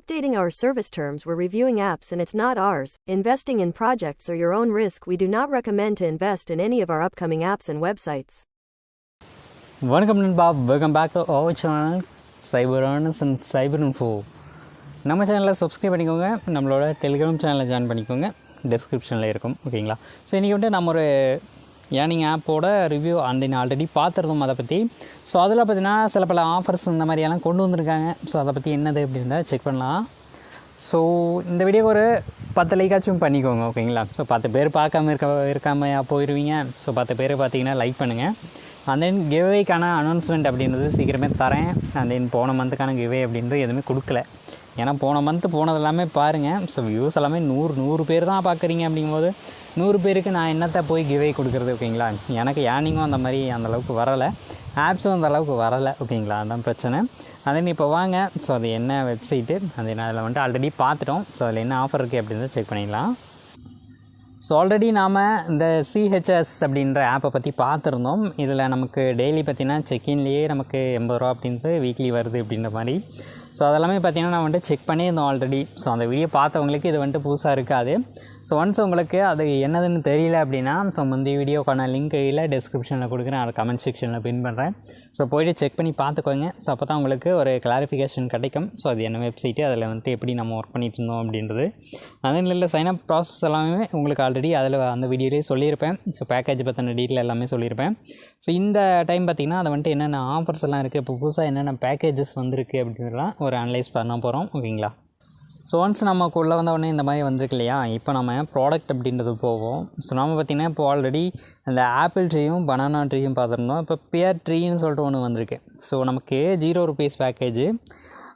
updating our service terms, we're reviewing apps and it's not ours. Investing in projects or your own risk. We do not recommend to invest in any of our upcoming apps and websites. வணக்கம் நண்பா, welcome back to our channel cyber earners and cyber info. நம்ம சேனலில் subscribe பண்ணிக்கோங்க, நம்மளோட Telegram சேனலில் join பண்ணிக்கோங்க, டிஸ்கிரிப்ஷனில் இருக்கும். ஓகேங்களா? ஸோ இன்றைக்கி வந்துட்டு நம்ம ஒரு ஏர்னிங் ஆப்போட ரிவ்யூ ஆல்ரெடி பார்த்துருந்தோம் அதை பற்றி. ஸோ அதில் பார்த்திங்கன்னா சில பல ஆஃபர்ஸ் இந்த மாதிரியெல்லாம் கொண்டு வந்திருக்காங்க. ஸோ அதை பற்றி என்னது அப்படின்றத செக் பண்ணலாம். ஸோ இந்த வீடியோ ஒரு 10 லைக்காச்சும் பண்ணிக்கோங்க. ஓகேங்களா? ஸோ 10 பேர் பார்க்காம இருக்காமையா போயிடுவீங்க. ஸோ 10 பேர் பார்த்தீங்கன்னா லைக் பண்ணுங்கள். அண்ட் தென் கிவ்வேக்கான அனௌன்ஸ்மெண்ட் அப்படின்றது சீக்கிரமே தரேன். அண்ட் தென் போன மந்த்துக்கான கிவ்வே அப்படின்றது எதுவுமே கொடுக்கல. ஏன்னா போன மந்த்து போனது எல்லாமே பாருங்கள். ஸோ வியூஸ் எல்லாமே 100 பேர் தான் பார்க்குறீங்க. அப்படிங்கும்போது 100 பேருக்கு நான் என்னத்தை போய் கிவ்வே கொடுக்குறது? ஓகேங்களா? எனக்கு ஏர்னிங்கும் அந்தளவுக்கு வரலை, ஆப்ஸும் அந்தளவுக்கு வரலை. ஓகேங்களா? அதுதான் பிரச்சனை. அதே இப்போ வாங்க. ஸோ அது என்ன வெப்சைட்டு, அது நான் அதில் வந்துட்டு ஆல்ரெடி பார்த்துட்டோம். ஸோ அதில் என்ன ஆஃபர் இருக்குது அப்படின்றத செக் பண்ணிடலாம். ஸோ ஆல்ரெடி நாம் இந்த சிஹெச்எஸ் அப்படின்ற ஆப்பை பற்றி பார்த்துருந்தோம். இதில் நமக்கு டெய்லி பார்த்திங்கன்னா செக்இன்லேயே நமக்கு 80 ரூபா அப்படின்ட்டு வீக்லி வருது அப்படின்ற மாதிரி. ஸோ அதெல்லாமே பார்த்திங்கன்னா நான் வந்துட்டு செக் பண்ணியிருந்தோம் ஆல்ரெடி. ஸோ அந்த வீடியோ பார்த்தவங்களுக்கு இது வந்துட்டு புதுசாக இருக்காது. ஸோ ஒன்ஸ் உங்களுக்கு அது என்னதுன்னு தெரியல அப்படின்னா, ஸோ முந்தைய வீடியோக்கான லிங்க் கீழே டிஸ்கிரிப்ஷனில் கொடுக்குறேன், அதை கமெண்ட் செக்ஷனில் பின் பண்ணுறேன். ஸோ போய்ட்டு செக் பண்ணி பார்த்துக்கோங்க. ஸோ அப்போ தான் உங்களுக்கு ஒரு கிளாரிஃபிகேஷன் கிடைக்கும். ஸோ அது என்ன வெப்சைட்டு, அதில் வந்துட்டு எப்படி நம்ம ஒர்க் பண்ணிட்டு இருந்தோம் அப்படின்றது. அதே இல்லை சைனப் ப்ராசஸ் எல்லாமே உங்களுக்கு ஆல்ரெடி அதில் அந்த வீடியோலேயே சொல்லியிருப்பேன். ஸோ பேக்கேஜ் பற்றின டீட்டெயில் எல்லாமே சொல்லியிருப்பேன். ஸோ இந்த டைம் பார்த்திங்கன்னா அதை வந்துட்டு என்னென்ன ஆஃபர்ஸ் எல்லாம் இருக்குது, இப்போ புதுசாக என்னென்ன பேக்கேஜஸ் வந்திருக்கு அப்படின்றலாம் ஒரு அனலைஸ் பண்ண போகிறோம். ஓகேங்களா? ஸோ ஒன்ஸ் நமக்குள்ளே வந்த உடனே இந்த மாதிரி வந்திருக்கு இல்லையா, இப்போ நம்ம ப்ராடக்ட் அப்படின்றது போவோம். ஸோ நம்ம பார்த்திங்கன்னா இப்போ ஆல்ரெடி இந்த ஆப்பிள் ட்ரீயும் பனானா ட்ரீயும் பார்த்துருந்தோம். இப்போ பியர் ட்ரீன்னு சொல்லிட்டு ஒன்று வந்திருக்கு. ஸோ நமக்கு 0 rupees பேக்கேஜ்,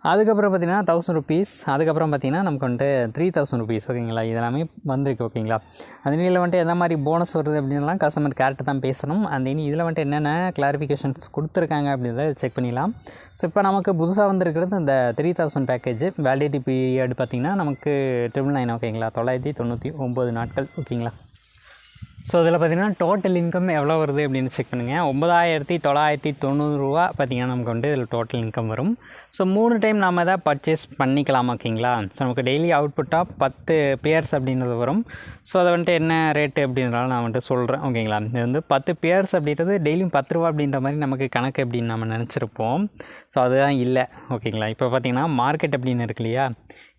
அதுக்கப்புறம் பார்த்திங்கன்னா 1000 rupees, அதுக்கப்புறம் பார்த்திங்கன்னா நமக்கு வந்துட்டு 3000 rupees. ஓகேங்களா? இதெல்லாமே வந்திருக்கு. ஓகேங்களா? அதுனில் வந்துட்டு எந்த மாதிரி போனஸ் வருது அப்படின்லாம் கஸ்டமர் கேர்ட்டு தான் பேசணும். அந்த இதில் வந்துட்டு என்னென்ன கிளாரிஃபிகேஷன்ஸ் கொடுத்துருக்காங்க அப்படின்றத செக் பண்ணிடலாம். ஸோ இப்போ நமக்கு புதுசாக வந்திருக்கிறது இந்த 3000 பேக்கேஜ். வேலிடிட்டி பீரியட் பார்த்திங்கன்னா நமக்கு 999. ஓகேங்களா? 999 நாட்கள். ஓகேங்களா? ஸோ இதில் பார்த்திங்கன்னா டோட்டல் இன்கம் எவ்வளோ வருது அப்படின்னு செக் பண்ணுங்கள். 9990 ரூபா பார்த்திங்கன்னா நமக்கு வந்துட்டு இதில் டோட்டல் இன்கம் வரும். ஸோ 3 டைம் நாம் எதாவது பர்ச்சேஸ் பண்ணிக்கலாம். ஓகேங்களா? ஸோ நமக்கு டெய்லி அவுட்புட்டாக 10 பேர்ஸ் அப்படின்றது வரும். ஸோ அதை வந்துட்டு என்ன ரேட்டு அப்படின்றனால நான் வந்துட்டு சொல்கிறேன். ஓகேங்களா? இது வந்து 10 பேர்ஸ் அப்படின்றது டெய்லியும் 10 ரூபா அப்படின்ற மாதிரி நமக்கு கணக்கு அப்படின்னு நம்ம நினச்சிருப்போம். ஸோ அதுதான் இல்லை. ஓகேங்களா? இப்போ பார்த்திங்கன்னா மார்க்கெட் அப்படின்னு இருக்கு இல்லையா,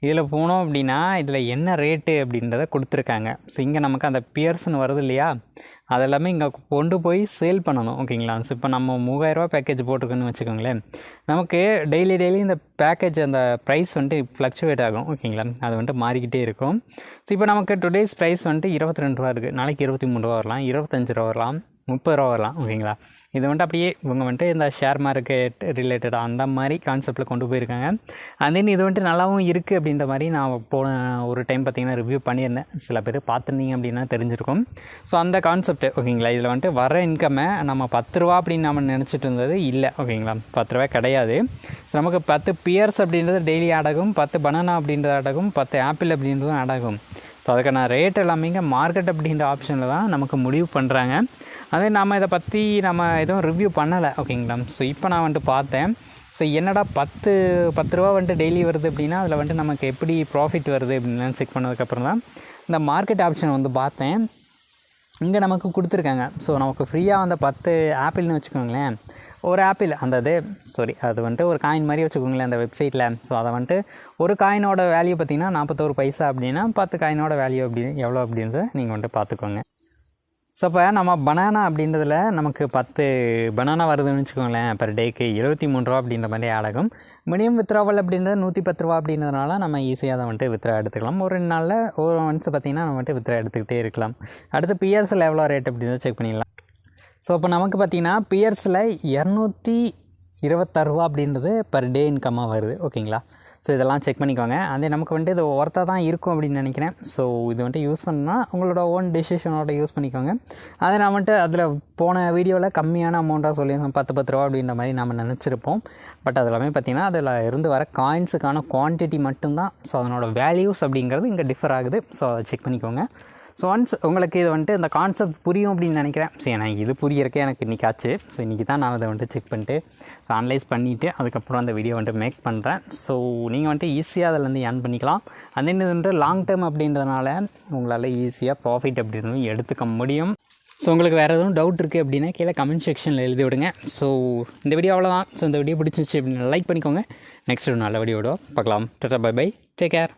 இதில் போனோம் அப்படின்னா இதில் என்ன ரேட்டு அப்படின்றத கொடுத்துருக்காங்க. ஸோ இங்கே நமக்கு அந்த பியர்ஸ்னு வருது இல்லையா, அதெல்லாமே இங்கே கொண்டு போய் சேல் பண்ணணும். ஓகேங்களா? ஸோ இப்போ நம்ம 3000 ரூபா பேக்கேஜ் போட்டிருக்குன்னு வச்சுக்கோங்களேன், நமக்கு டெய்லி இந்த பேக்கேஜ் அந்த ப்ரைஸ் வந்துட்டு ஃப்ளக்சுவேட் ஆகும். ஓகேங்களா? அது வந்துட்டு மாறிக்கிட்டே இருக்கும். ஸோ இப்போ நமக்கு டுடேஸ் ப்ரைஸ் வந்துட்டு 22 ரூபா இருக்குது, நாளைக்கு 23 ரூபா வரலாம், 25 ரூபா வரலாம், 30 ரூபா வரலாம். ஓகேங்களா? இது வந்துட்டு அப்படியே இவங்க வந்துட்டு இந்த ஷேர் மார்க்கெட் ரிலேட்டடாக அந்த மாதிரி கான்செப்டில் கொண்டு போயிருக்காங்க. அண்ட் தென் இது வந்துட்டு நல்லாவும் இருக்குது அப்படின்ற மாதிரி நான் போன ஒரு டைம் பார்த்திங்கன்னா ரிவ்யூ பண்ணியிருந்தேன். சில பேர் பார்த்துருந்தீங்க அப்படின்னா தெரிஞ்சிருக்கும். ஸோ அந்த கான்செப்ட். ஓகேங்களா? இதில் வந்துட்டு வர இன்கம்மை நம்ம 10 ரூபா அப்படின்னு நம்ம நினச்சிட்டு இருந்தது இல்லை. ஓகேங்களா? 10 ரூபா கிடையாது. ஸோ நமக்கு 10 பியர்ஸ் அப்படின்றது டெய்லி ஆட் ஆகும், 10 பனானா அப்படின்றது ஆட் ஆகும், 10 ஆப்பிள் அப்படின்றதும் ஆட் ஆகும். ஸோ அதுக்கான ரேட் எல்லாமே இங்கே மார்க்கெட் அப்படின்ற ஆப்ஷனில் தான் நமக்கு முடிவு பண்ணுறாங்க. அதே நம்ம இதை பற்றி நம்ம எதுவும் ரிவ்யூ பண்ணலை. ஓகேங்களா? ஸோ இப்போ நான் வந்துட்டு பார்த்தேன். ஸோ என்னடா 10 ரூபா வந்துட்டு டெய்லி வருது அப்படின்னா அதில் வந்துட்டு நமக்கு எப்படி ப்ராஃபிட் வருது அப்படின்னு செக் பண்ணதுக்கப்புறம் தான் இந்த மார்க்கெட் ஆப்ஷன் வந்து பார்த்தேன். இங்கே நமக்கு கொடுத்துருக்காங்க. ஸோ நமக்கு ஃப்ரீயாக வந்த 10 ஆப்பிள்னு வச்சுக்கோங்களேன், ஒரு ஆப்பிள் அது வந்துட்டு ஒரு காயின் மாதிரி வச்சுக்கோங்களேன் அந்த வெப்சைட்டில். ஸோ அதை வந்துட்டு ஒரு காயினோட வேல்யூ பார்த்திங்கன்னா 41 பைசா அப்படின்னா 10 காயினோட வேல்யூ எவ்வளோ அப்படின்றத நீங்கள் வந்துட்டு பார்த்துக்கோங்க. ஸோ இப்போ நம்ம பனானா அப்படின்றதில் நமக்கு 10 பனானா வருதுன்னு வச்சுக்கோங்களேன், பர் டேக்கு 73 ரூபா அப்படின்ற மாதிரி ஆகும். மினிமம் வித்ராவல் அப்படின்றது 110 ரூபா அப்படின்றதுனால நம்ம ஈஸியாக அதை வந்துட்டு வித்ரா எடுத்துக்கலாம். ஒரு 2 நாளில் ஒரு ஒன்ஸ் பார்த்திங்கன்னா நம்ம வந்துட்டு வித்ரா எடுத்துக்கிட்டே இருக்கலாம். அடுத்து பியர்ஸில் எவ்வளோ ரேட் அப்படின்றத செக் பண்ணிடலாம். ஸோ இப்போ நமக்கு பார்த்திங்கன்னா பியர்ஸில் 226 ரூபா அப்படின்றது பர் டே இன்கம்மாக வருது. ஓகேங்களா? ஸோ இதெல்லாம் செக் பண்ணிக்கோங்க. அதே நமக்கு வந்துட்டு இது ஒர்த்தாக தான் இருக்கும் அப்படின்னு நினைக்கிறேன். ஸோ இது வந்துட்டு யூஸ் பண்ணால் உங்களோட ஓன் டெசிஷனோட யூஸ் பண்ணிக்கோங்க. அதை நான் வந்துட்டு அதில் போன வீடியோவில் கம்மியான அமௌண்ட்டாக சொல்லியிருந்தோம், 10 ரூபா அப்படின்ற மாதிரி நம்ம நினச்சிருப்போம். பட் அது எல்லாமே பார்த்திங்கன்னா அதில் இருந்து வர காயின்ஸுக்கான குவான்டிட்டி மட்டும்தான். ஸோ அதனோட வேல்யூஸ் அப்படிங்கிறது இங்கே டிஃபர் ஆகுது. ஸோ அதை செக் பண்ணிக்கோங்க. ஸோ ஒன்ஸ் உங்களுக்கு இது வந்துட்டு இந்த கான்செப்ட் புரியும் அப்படின்னு நினைக்கிறேன். ஸோ எனக்கு இது புரியறக்கே எனக்கு இன்றைக்கி ஆச்சு. ஸோ இன்றைக்கி தான் நான் அதை வந்துட்டு செக் பண்ணிட்டு ஸோ அனலைஸ் பண்ணிவிட்டு அதுக்கப்புறம் அந்த வீடியோ வந்துட்டு மேக் பண்ணுறேன். ஸோ நீங்கள் வந்துட்டு ஈஸியாக அதிலேருந்து ஏர்ன் பண்ணிக்கலாம். அது என்ன வந்துட்டு லாங் டேர்ம் அப்படின்றதுனால உங்களால் ஈஸியாக ப்ராஃபிட் அப்படின்னு எடுத்துக்க முடியும். ஸோ உங்களுக்கு வேறு எதுவும் டவுட் இருக்குது அப்படின்னா கீழே கமெண்ட் செக்ஷனில் எழுதி விடுங்க. ஸோ இந்த வீடியோ அவ்வளோதான். ஸோ இந்த வீடியோ பிடிச்சிருச்சு அப்படின்னு லைக் பண்ணிக்கோங்க. நெக்ஸ்ட் ஒரு நல்ல வீடியோட பார்க்கலாம். Tata bye bye, take care.